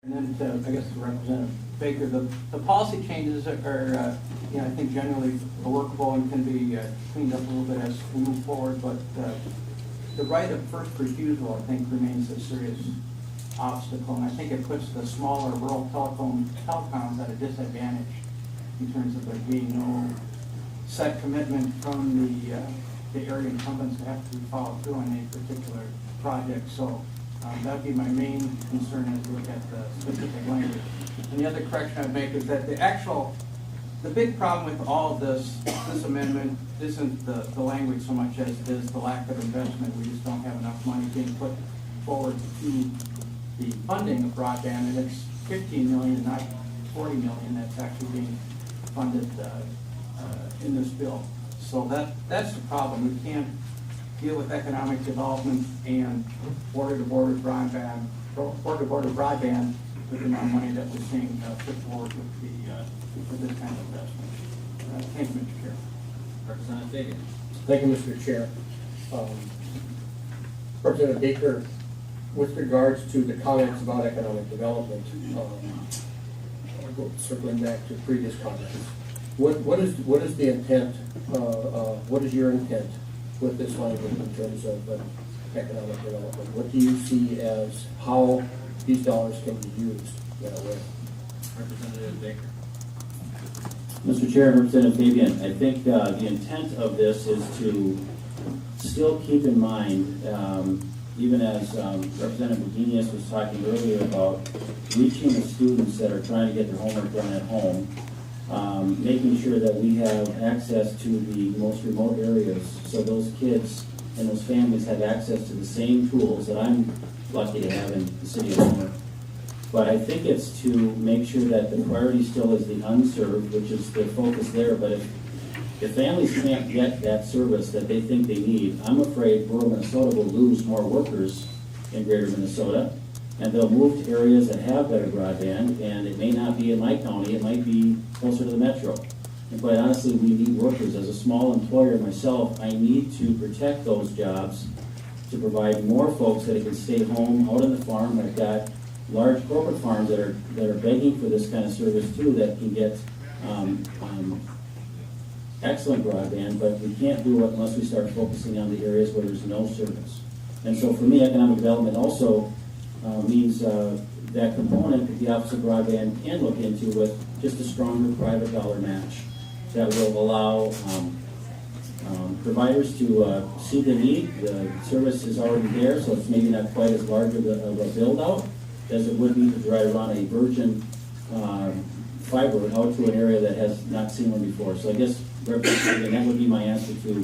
And then to, I guess, to Representative Baker, the policy changes are, I think generally workable and can be cleaned up a little bit as we move forward, but the right of first refusal, I think, remains a serious obstacle, and I think it puts the smaller rural telecoms at a disadvantage in terms of there being no set commitment from the area incumbents to have to follow through on a particular project. So that'd be my main concern as we look at the specific language. And the other correction I'd make is that the big problem with all of this amendment isn't the language so much as it is the lack of investment. We just don't have enough money being put forward to the funding of broadband, and it's 15 million, not 40 million that's actually being funded in this bill. So that's the problem. We can't deal with economic development and border-to-border broadband with the amount of money that we're seeing put forward with this kind of investment. Thank you, Mr. Chair. Representative Baker. Thank you, Mr. Chair. Representative Baker, with regards to the comments about economic development, circling back to previous comments, what is the intent? What is your intent with this language in terms of economic development? What do you see as how these dollars can be used that way? Representative Baker. Mr. Chair, Representative Fabian, I think the intent of this is to still keep in mind, even as Representative Virginius was talking earlier about reaching the students that are trying to get their homework done at home, making sure that we have access to the most remote areas so those kids and those families have access to the same tools that I'm lucky to have in the city of Homer. But I think it's to make sure that the priority still is the unserved, which is the focus there. But if families can't get that service that they think they need, I'm afraid rural Minnesota will lose more workers in greater Minnesota, and they'll move to areas that have better broadband, and it may not be in my county, it might be closer to the metro. And quite honestly, we need workers. As a small employer myself, I need to protect those jobs to provide more folks that can stay home out on the farm. I've got large corporate farms that are begging for this kind of service too, that can get excellent broadband, but we can't do it unless we start focusing on the areas where there's no service. And so for me, economic development also means that component that the Office of Broadband can look into with just a stronger private dollar match that will allow providers to see the need. The service is already there, so it's maybe not quite as large of a build-out as it would be to try to run a virgin fiber out to an area that has not seen one before. So I guess, Representative, that would be my answer to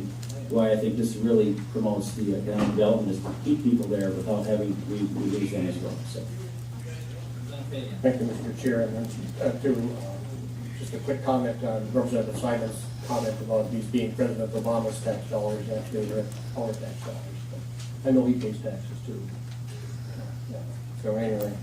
why I think this really promotes the economic development, is to keep people there without having we lose them as well. So. Thank you, Mr. Chair. And then just a quick comment on Representative Simon's comment about these being President Obama's tax dollars. Actually, they're our tax dollars. But I know he pays taxes too. Yeah. So anyway.